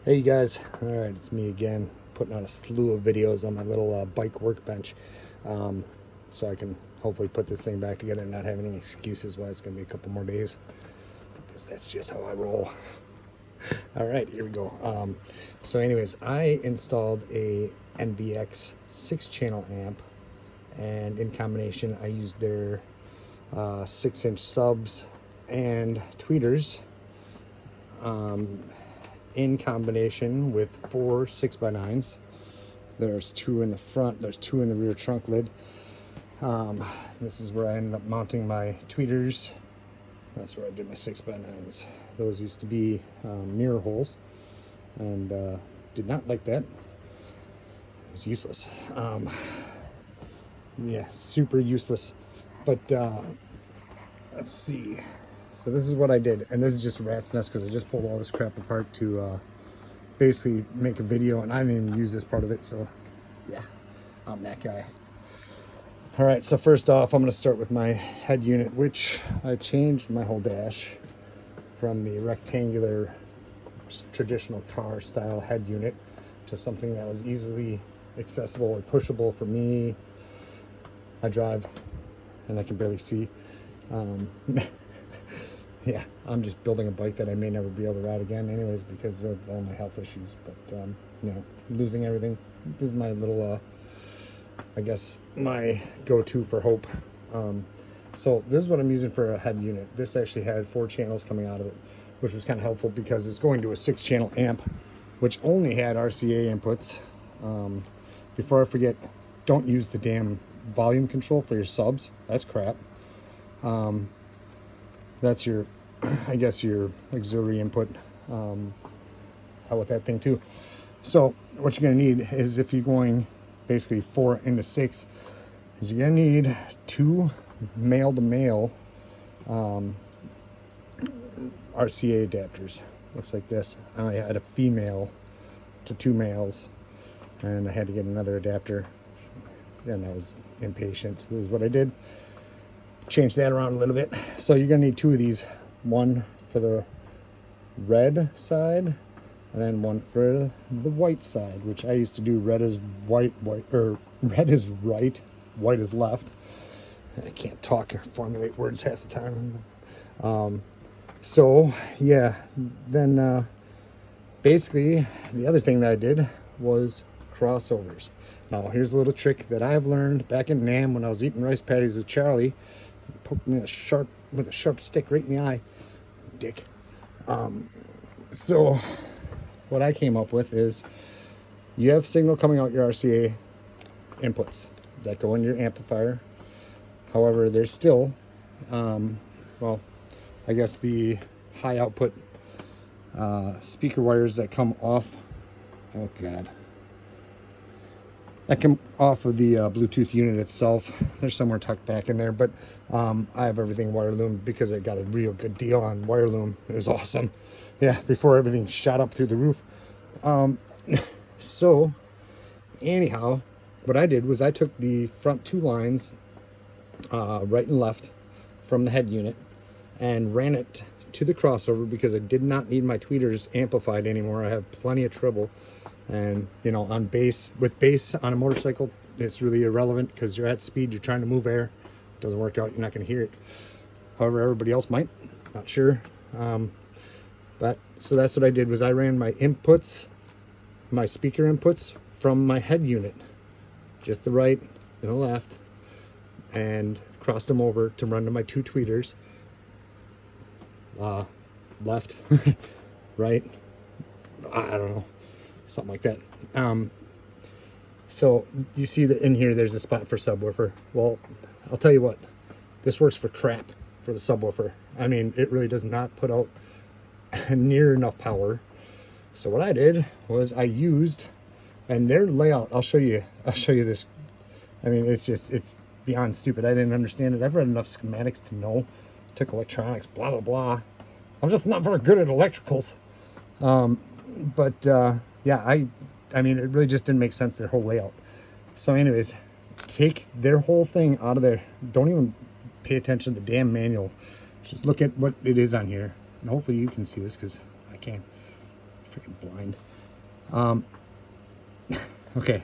Hey you guys, alright, it's me again, putting out a slew of videos on my little bike workbench, so I can hopefully put this thing back together and not have any excuses why it's going to be a couple more days, because that's just how I roll. Alright, here we go. So anyways, I installed a NVX 6-channel amp, and in combination I used their 6-inch subs and tweeters, in combination with 4 6x9s. There's 2 in the front, there's 2 in the rear trunk lid. This is where I ended up mounting my tweeters. That's where I did my 6x9s. Those used to be mirror holes, and did not like that. It was useless. Yeah, super useless. But let's see. So this is what I did, and this is just a rat's nest because I just pulled all this crap apart to basically make a video, and I didn't even use this part of it, so yeah, I'm that guy. All right, so first off, I'm going to start with my head unit, which I changed my whole dash from the rectangular traditional car style head unit to something that was easily accessible or pushable for me. I drive and I can barely see. Yeah, I'm just building a bike that I may never be able to ride again anyways because of all my health issues, but you know, losing everything. This is my little I guess my go-to for hope. So this is what I'm using for a head unit. This actually had 4 channels coming out of it, which was kind of helpful because it's going to a 6-channel amp, which only had RCA inputs. Before I forget, don't use the damn volume control for your subs. That's crap. That's your, I guess, your auxiliary input. How with that thing too. So what you're going to need is, if you're going basically 4 into 6, is you're going to need 2 male-to-male RCA adapters. Looks like this. I had a female to 2 males, and I had to get another adapter, and I was impatient. So this is what I did. Change that around a little bit. So you're gonna need 2 of these, one for the red side and then one for the white side, which I used to do red is white, or red is right, white is left. I can't talk or formulate words half the time. So yeah, then basically the other thing that I did was crossovers. Now here's a little trick that I've learned back in Nam when I was eating rice patties with Charlie. Poked me with a sharp stick right in the eye, dick. So what I came up with is, you have signal coming out your RCA inputs that go in your amplifier. However, there's still, well, I guess the high output speaker wires that come off. Oh God. That come off of the Bluetooth unit itself. They're somewhere tucked back in there, but I have everything wire loomed because I got a real good deal on wire loom. It was awesome. Yeah, before everything shot up through the roof. So anyhow, what I did was I took the front 2 lines, right and left, from the head unit and ran it to the crossover because I did not need my tweeters amplified anymore. I have plenty of treble. And you know, on bass, with bass on a motorcycle, it's really irrelevant because you're at speed, you're trying to move air. It doesn't work out, you're not going to hear it. However, everybody else might, not sure. But so that's what I did, was I ran my inputs, my speaker inputs, from my head unit, just the right and the left, and crossed them over to run to my 2 tweeters, left, right, I don't know, something like that. So you see that in here there's a spot for subwoofer. Well, I'll tell you what, this works for crap for the subwoofer. I mean, it really does not put out near enough power. So what I did was I used, and their layout, I'll show you this. I mean, it's beyond stupid. I didn't understand it. I've read enough schematics to know. Took electronics, blah blah blah. I'm just not very good at electricals. Yeah, I mean, it really just didn't make sense, their whole layout. So anyways, take their whole thing out of there. Don't even pay attention to the damn manual. Just look at what it is on here. And hopefully you can see this because I can't. freaking blind. Okay,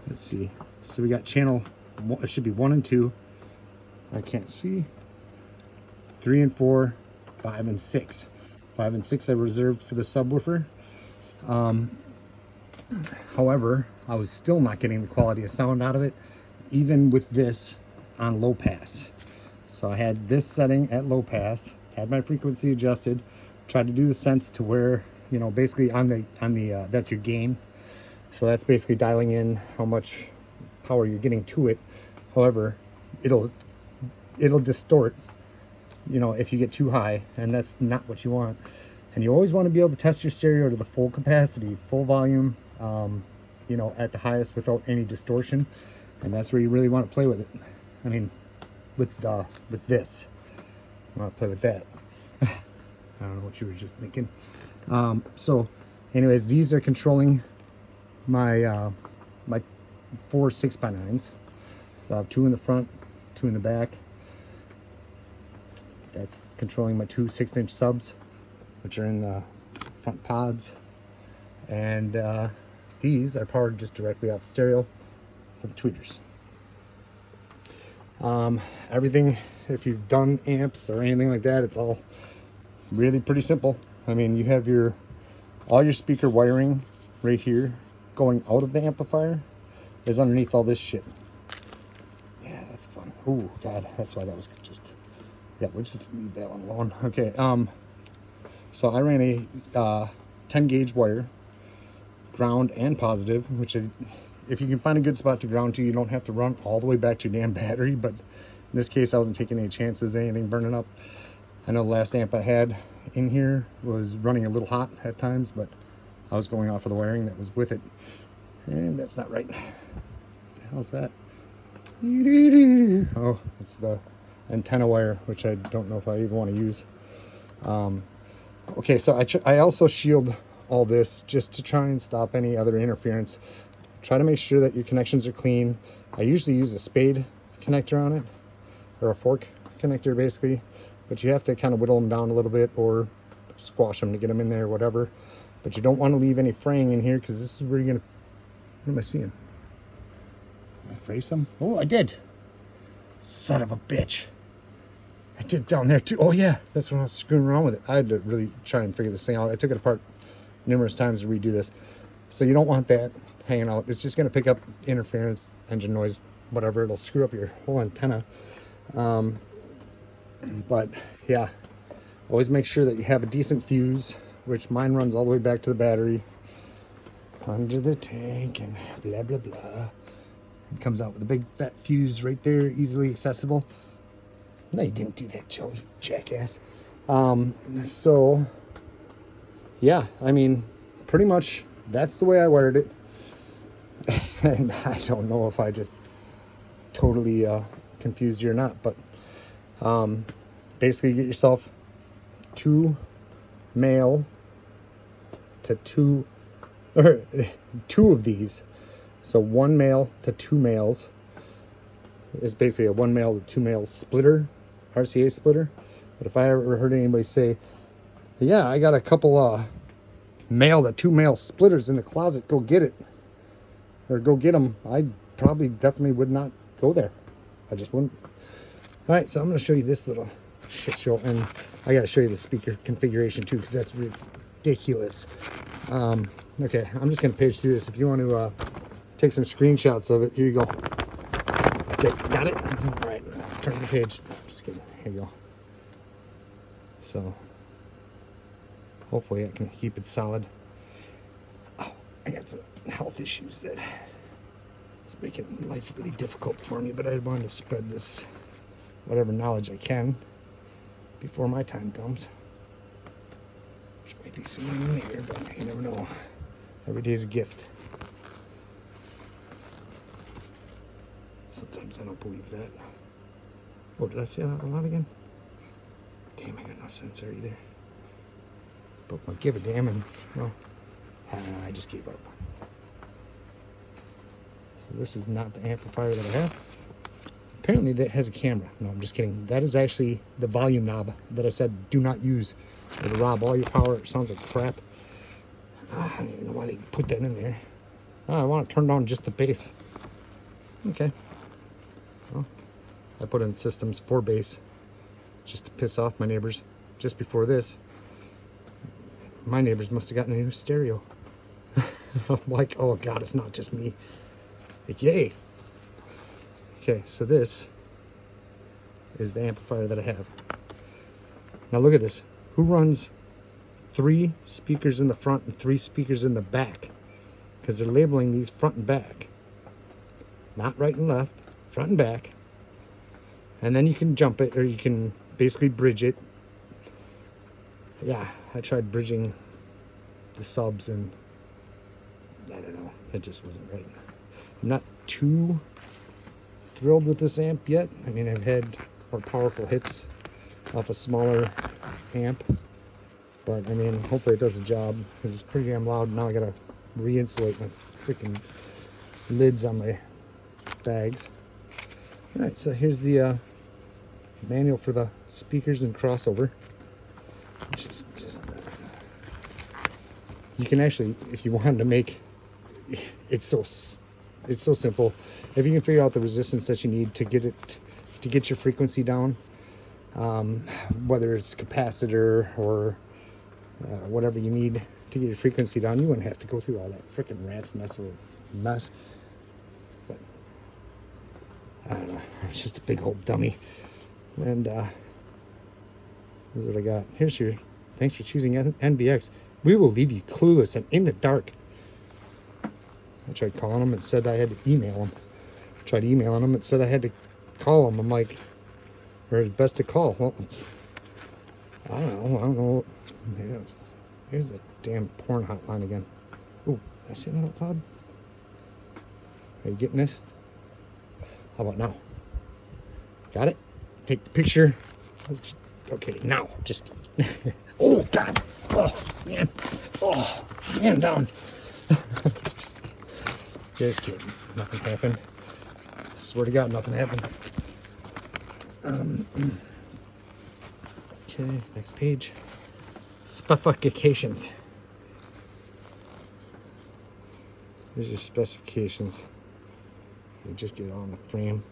let's see. So we got channel, it should be 1 and 2. I can't see. 3 and 4, 5 and 6. 5 and 6 I reserved for the subwoofer. However, I was still not getting the quality of sound out of it, even with this on low pass. So I had this setting at low pass, had my frequency adjusted, tried to do the sense to where, you know, basically on the that's your gain. So that's basically dialing in how much power you're getting to it. However, it'll distort, you know, if you get too high, and that's not what you want. And you always want to be able to test your stereo to the full capacity, full volume, you know, at the highest without any distortion. And that's where you really want to play with it. I mean, with this, you want to play with that. I don't know what you were just thinking. So anyways, these are controlling my my 4 6x9s. So I have 2 in the front, 2 in the back. That's controlling my 2 6-inch subs, which are in the front pods. And these are powered just directly off the stereo for the tweeters. Everything, if you've done amps or anything like that, it's all really pretty simple. I mean, you have all your speaker wiring right here going out of the amplifier is underneath all this shit. Yeah, that's fun. Oh God, that's why that was just, yeah, we'll just leave that one alone. Okay, so I ran a 10 gauge wire, ground and positive, which if you can find a good spot to ground to, you don't have to run all the way back to your damn battery. But in this case, I wasn't taking any chances, anything burning up. I know the last amp I had in here was running a little hot at times, but I was going off of the wiring that was with it. And that's not right. What the hell's that? Oh, it's the antenna wire, which I don't know if I even want to use. Okay, so I also shield all this just to try and stop any other interference. Try to make sure that your connections are clean. I usually use a spade connector on it, or a fork connector basically, but you have to kind of whittle them down a little bit or squash them to get them in there, whatever. But you don't want to leave any fraying in here, because this is where you're gonna, what am I seeing? Did I fray some? Oh, I did. Son of a bitch. I did down there too. Oh yeah, that's when I was screwing around with it. I had to really try and figure this thing out. I took it apart numerous times to redo this. So you don't want that hanging out. It's just going to pick up interference, engine noise, whatever. It'll screw up your whole antenna. But yeah, always make sure that you have a decent fuse, which mine runs all the way back to the battery, under the tank, and blah, blah, blah. It comes out with a big fat fuse right there, easily accessible. No, you didn't do that, Joe, you jackass. So yeah, I mean, pretty much that's the way I wired it. And I don't know if I just totally confused you or not, but basically, you get yourself 2 male to 2 of these. So 1 male to 2 males is basically a 1 male to 2 male splitter, RCA splitter. But if I ever heard anybody say, yeah, I got a couple male to 2 male splitters in the closet, go get it, or go get them, I probably definitely would not go there. I just wouldn't. All right, so I'm going to show you this little shit show, and I got to show you the speaker configuration too, because that's ridiculous. Okay, I'm just going to page through this. If you want to take some screenshots of it, here you go. Okay, got it? All right, turn the page. Just kidding. Here you go. So hopefully I can keep it solid. Oh, I got some health issues that it's making life really difficult for me, but I wanted to spread this, whatever knowledge I can, before my time comes. Which might be sooner than later, but you never know. Every day is a gift. Sometimes I don't believe that. Oh, did I say that a lot again? Damn, I got no sensor either. But I'll give a damn, and well, I just gave up. So this is not the amplifier that I have. Apparently that has a camera. No, I'm just kidding. That is actually the volume knob that I said do not use. It'll rob all your power. It sounds like crap. I don't even know why they put that in there. Oh, I want to turn down just the bass. Okay. Well, I put in systems for bass just to piss off my neighbors. Just before this, my neighbors must have gotten a new stereo. I'm like, oh God, it's not just me. Like, yay. Okay, so this is the amplifier that I have. Now look at this. Who runs 3 speakers in the front and 3 speakers in the back? Because they're labeling these front and back. Not right and left, front and back. And then you can jump it, or you can basically bridge it. Yeah, I tried bridging the subs and I don't know, it just wasn't right. I'm not too thrilled with this amp yet. I mean, I've had more powerful hits off a smaller amp, but I mean, hopefully it does the job because it's pretty damn loud. Now I gotta re-insulate my freaking lids on my bags. All right, so here's the manual for the speakers and crossover. Just you can actually, if you wanted to make, it's so simple. If you can figure out the resistance that you need to get your frequency down, whether it's capacitor or whatever you need to get your frequency down, you wouldn't have to go through all that freaking rat's nest of mess. But I don't know, I'm just a big old dummy. And this is what I got. Here's your thanks for choosing NVX. We will leave you clueless and in the dark. I tried calling them and said I had to email them. I tried emailing them and said I had to call them. I'm like, or it's best to call. Well, I don't know. Here's the damn porn hotline again. Ooh, did I say that out loud? Are you getting this? How about now? Got it? Take the picture. Okay, now, just. Oh, God. Oh, man. Oh, man, down. Just kidding. Nothing happened. I swear to God, nothing happened. Okay, next page. Specifications. There's your specifications. You just get it on the frame.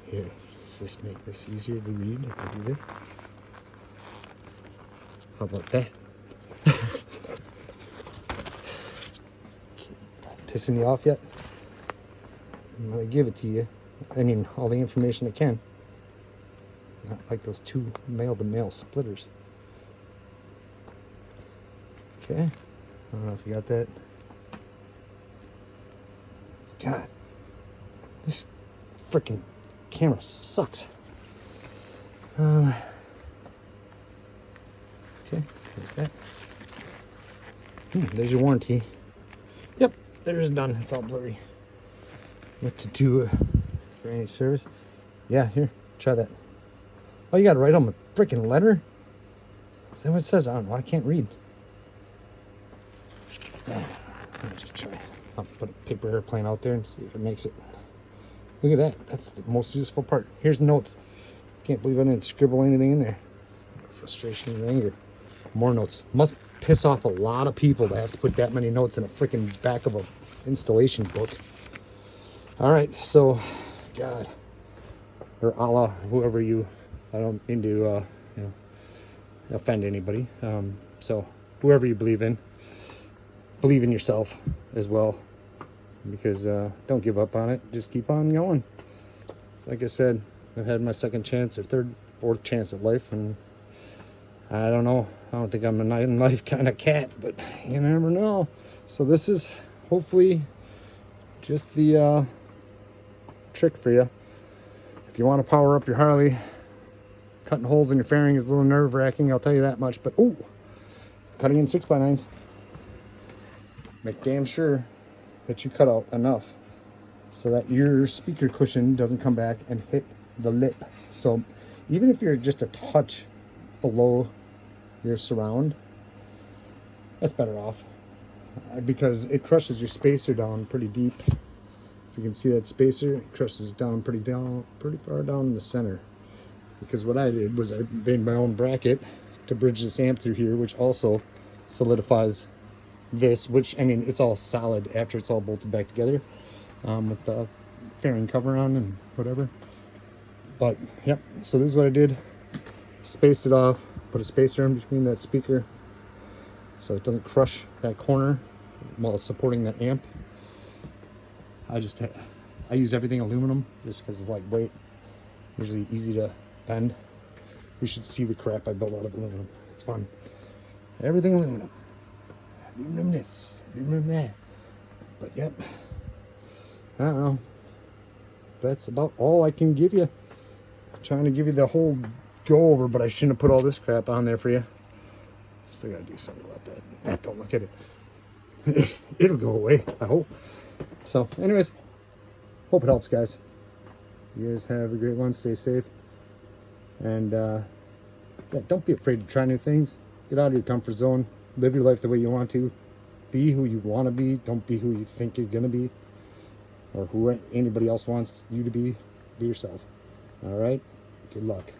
Here, does this make this easier to read if I do this? How about that? Pissing you off yet? I'm gonna give it to you. I mean, all the information I can. Not like those 2 male-to-male splitters. Okay. I don't know if you got that. God. This freaking camera sucks. Okay. There's that. There's your warranty. Yep. There is done. It's all blurry. What to do for any service? Yeah, here, try that. Oh, you got to write on a freaking letter? Is that what it says? I don't know. I can't read. Let's just try. I'll put a paper airplane out there and see if it makes it. Look at that. That's the most useful part. Here's notes. Can't believe I didn't scribble anything in there. Frustration and anger. More notes. Must piss off a lot of people to have to put that many notes in a freaking back of a installation book. All right, so, God, or Allah, whoever you, I don't mean to, offend anybody. So, whoever you believe in yourself as well, because don't give up on it. Just keep on going. So like I said, I've had my second chance or third, fourth chance at life, and I don't know. I don't think I'm a night in life kind of cat, but you never know. So this is hopefully just the trick for you. If you want to power up your Harley, cutting holes in your fairing is a little nerve-wracking, I'll tell you that much. But cutting in 6x9s, make damn sure that you cut out enough so that your speaker cushion doesn't come back and hit the lip. So even if you're just a touch below your surround, that's better off, because it crushes your spacer down pretty deep. If you can see that spacer, it crushes down pretty far down in the center. Because what I did was I made my own bracket to bridge this amp through here, which also solidifies this, which, I mean, it's all solid after it's all bolted back together, with the fairing cover on and whatever. But yep, so this is what I did. Spaced it off, put a spacer in between that speaker so it doesn't crush that corner while supporting that amp. I use everything aluminum just because it's lightweight, usually easy to bend. You should see the crap I built out of aluminum. It's fun. Everything aluminum. Aluminum this, aluminum that. But yep, I don't know. That's about all I can give you. I'm trying to give you the whole go over, but I shouldn't have put all this crap on there for you. Still gotta do something about that. Don't look at it. It'll go away, I hope. So, anyways, hope it helps, guys. You guys have a great one. Stay safe. And, yeah, don't be afraid to try new things. Get out of your comfort zone. Live your life the way you want to. Be who you want to be. Don't be who you think you're going to be. Or who anybody else wants you to be. Be yourself. All right? Good luck.